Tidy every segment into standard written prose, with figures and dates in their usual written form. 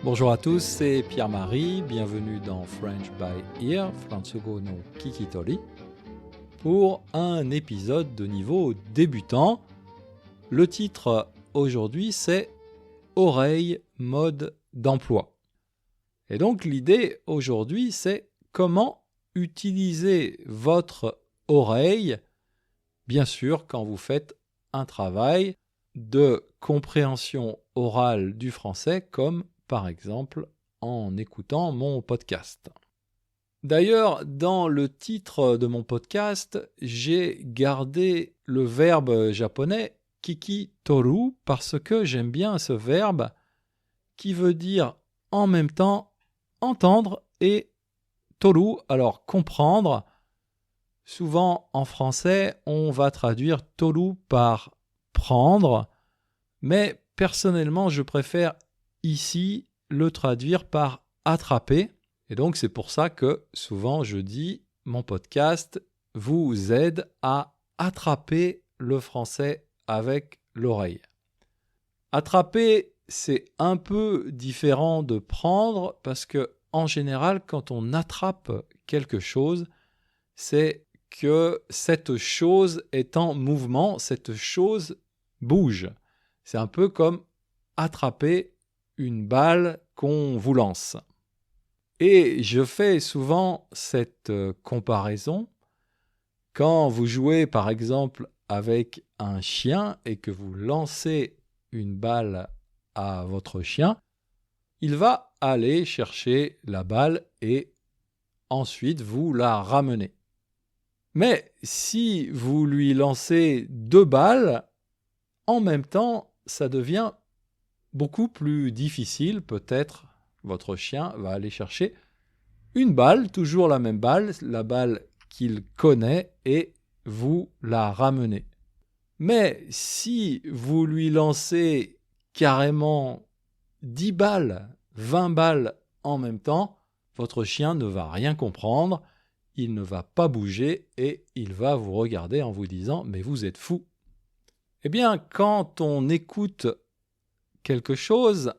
Bonjour à tous, c'est Pierre-Marie, bienvenue dans French by Ear, Fransugo no Kikitori, pour un épisode de niveau débutant. Le titre aujourd'hui c'est Oreille mode d'emploi. Et donc l'idée aujourd'hui c'est comment utiliser votre oreille, bien sûr quand vous faites un travail de compréhension orale du français comme par exemple en écoutant mon podcast. D'ailleurs, dans le titre de mon podcast, j'ai gardé le verbe japonais kikitoru parce que j'aime bien ce verbe qui veut dire en même temps entendre et toru, alors comprendre. Souvent en français, on va traduire toru par prendre, mais personnellement, je préfère ici le traduire par attraper. Et donc, c'est pour ça que souvent je dis mon podcast vous aide à attraper le français avec l'oreille. Attraper, c'est un peu différent de prendre parce que en général, quand on attrape quelque chose, c'est que cette chose est en mouvement, cette chose bouge. C'est un peu comme attraper une balle qu'on vous lance. Et je fais souvent cette comparaison quand vous jouez par exemple avec un chien et que vous lancez une balle à votre chien, il va aller chercher la balle et ensuite vous la ramenez. Mais si vous lui lancez 2 balles, en même temps, ça devient beaucoup plus difficile. Peut-être votre chien va aller chercher une balle, toujours la même balle, la balle qu'il connaît, et vous la ramenez. Mais si vous lui lancez carrément 10 balles, 20 balles en même temps, votre chien ne va rien comprendre, il ne va pas bouger et il va vous regarder en vous disant « mais vous êtes fou ». Eh bien, quand on écoute quelque chose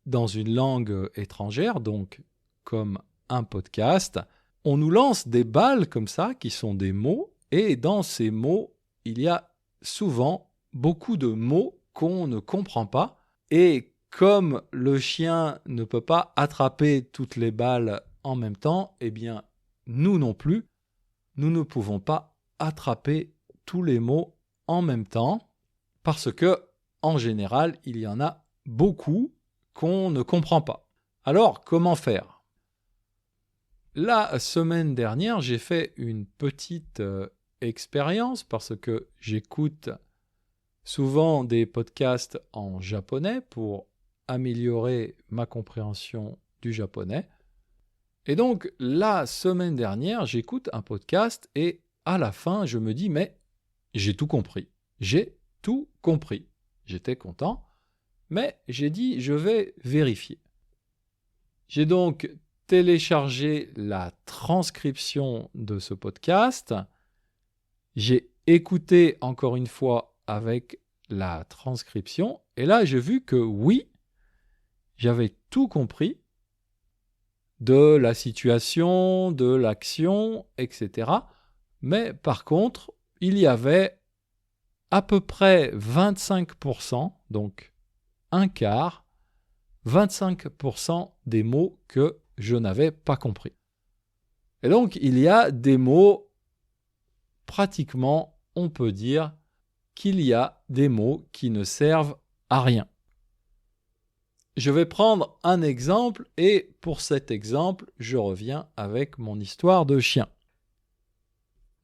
dans une langue étrangère, donc comme un podcast, on nous lance des balles comme ça, qui sont des mots, et dans ces mots, il y a souvent beaucoup de mots qu'on ne comprend pas, et comme le chien ne peut pas attraper toutes les balles en même temps, eh bien, nous non plus, nous ne pouvons pas attraper tous les mots en même temps, parce que, en général, il y en a beaucoup qu'on ne comprend pas. Alors, comment faire ? La semaine dernière, j'ai fait une petite expérience parce que j'écoute souvent des podcasts en japonais pour améliorer ma compréhension du japonais. Et donc, la semaine dernière, j'écoute un podcast et à la fin, je me dis « mais j'ai tout compris. J'ai tout compris. » J'étais content, mais j'ai dit « je vais vérifier ». J'ai donc téléchargé la transcription de ce podcast. J'ai écouté encore une fois avec la transcription et là, j'ai vu que oui, j'avais tout compris de la situation, de l'action, etc. Mais par contre, il y avait à peu près 25%, donc un quart, 25% des mots que je n'avais pas compris. Et donc, il y a des mots, pratiquement, on peut dire qu'il y a des mots qui ne servent à rien. Je vais prendre un exemple et pour cet exemple, je reviens avec mon histoire de chien.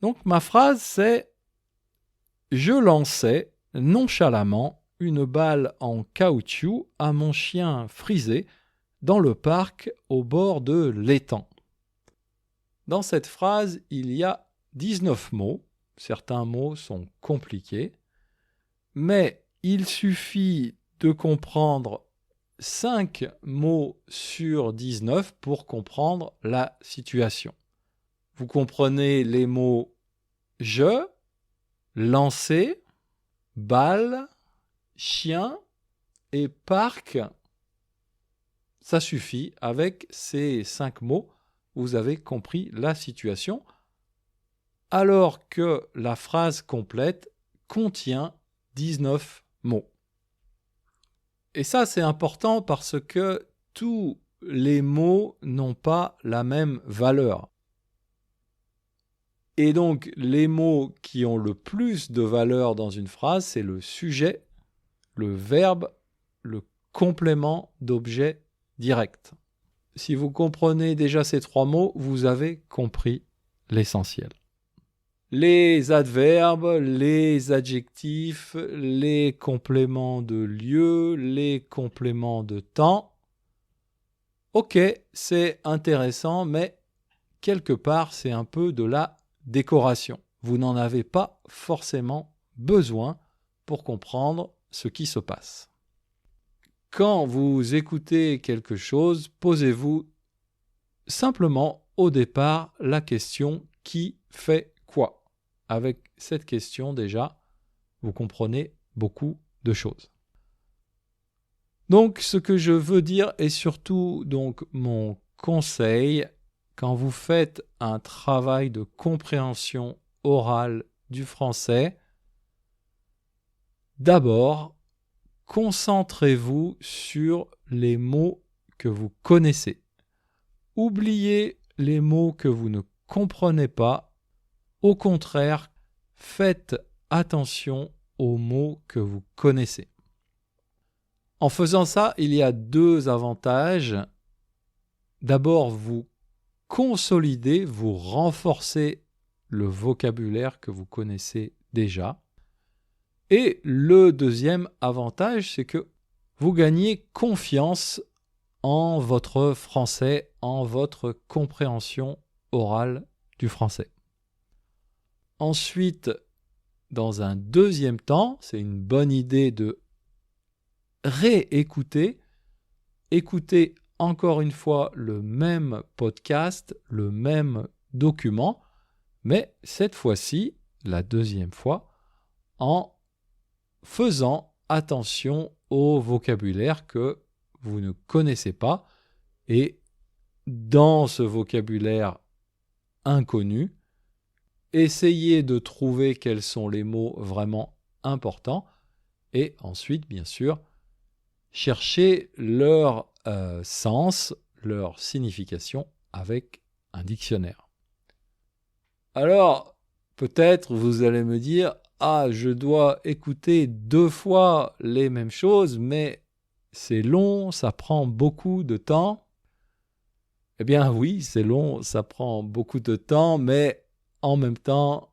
Donc, ma phrase, c'est « Je lançais nonchalamment une balle en caoutchouc à mon chien frisé dans le parc au bord de l'étang. » Dans cette phrase, il y a 19 mots. Certains mots sont compliqués, mais il suffit de comprendre 5 mots sur 19 pour comprendre la situation. Vous comprenez les mots « je »,« lancer »,« balle »,« chien » et « parc ». Ça suffit, avec ces 5 mots, vous avez compris la situation, alors que la phrase complète contient 19 mots. Et ça, c'est important parce que tous les mots n'ont pas la même valeur. Et donc, les mots qui ont le plus de valeur dans une phrase, c'est le sujet, le verbe, le complément d'objet direct. Si vous comprenez déjà ces 3 mots, vous avez compris l'essentiel. Les adverbes, les adjectifs, les compléments de lieu, les compléments de temps. Ok, c'est intéressant, mais quelque part, c'est un peu de la décoration. Vous n'en avez pas forcément besoin pour comprendre ce qui se passe. Quand vous écoutez quelque chose, posez-vous simplement au départ la question « qui fait quoi ?» Avec cette question déjà, vous comprenez beaucoup de choses. Donc ce que je veux dire et surtout donc mon conseil, quand vous faites un travail de compréhension orale du français, d'abord, concentrez-vous sur les mots que vous connaissez. Oubliez les mots que vous ne comprenez pas. Au contraire, faites attention aux mots que vous connaissez. En faisant ça, il y a 2 avantages. D'abord, vous consolidez, vous renforcez le vocabulaire que vous connaissez déjà. Et le deuxième avantage, c'est que vous gagnez confiance en votre français, en votre compréhension orale du français. Ensuite, dans un deuxième temps, c'est une bonne idée de réécouter, écouter encore une fois le même podcast, le même document, mais cette fois-ci, la deuxième fois, en faisant attention au vocabulaire que vous ne connaissez pas et dans ce vocabulaire inconnu, essayez de trouver quels sont les mots vraiment importants et ensuite, bien sûr, cherchez leur sens, leur signification avec un dictionnaire. Alors, peut-être vous allez me dire « Ah, je dois écouter 2 fois les mêmes choses, mais c'est long, ça prend beaucoup de temps. » Eh bien oui, c'est long, ça prend beaucoup de temps, mais en même temps,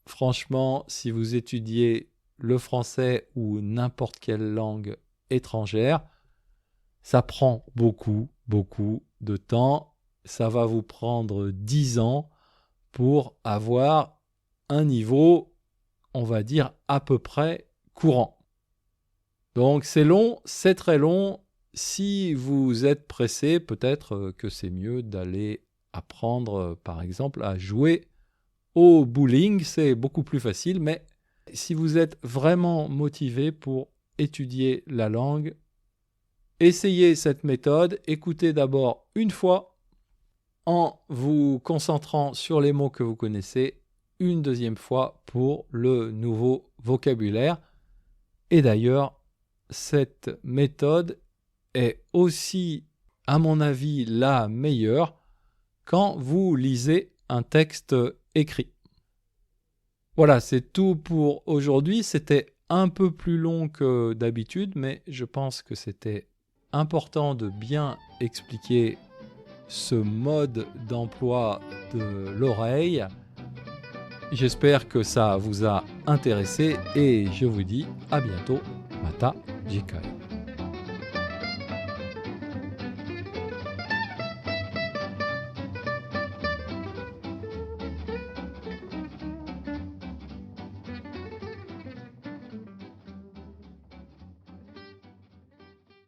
franchement, si vous étudiez le français ou n'importe quelle langue étrangère, ça prend beaucoup de temps. Ça va vous prendre 10 ans pour avoir un niveau, on va dire, à peu près courant. Donc c'est long, c'est très long. Si vous êtes pressé, peut-être que c'est mieux d'aller apprendre, par exemple, à jouer au bowling. C'est beaucoup plus facile, mais si vous êtes vraiment motivé pour étudier la langue, essayez cette méthode. Écoutez d'abord une fois en vous concentrant sur les mots que vous connaissez, une deuxième fois pour le nouveau vocabulaire. Et d'ailleurs, cette méthode est aussi, à mon avis, la meilleure quand vous lisez un texte écrit. Voilà, c'est tout pour aujourd'hui. C'était un peu plus long que d'habitude, mais je pense que c'était important de bien expliquer ce mode d'emploi de l'oreille. J'espère que ça vous a intéressé et je vous dis à bientôt. Mata Jikai.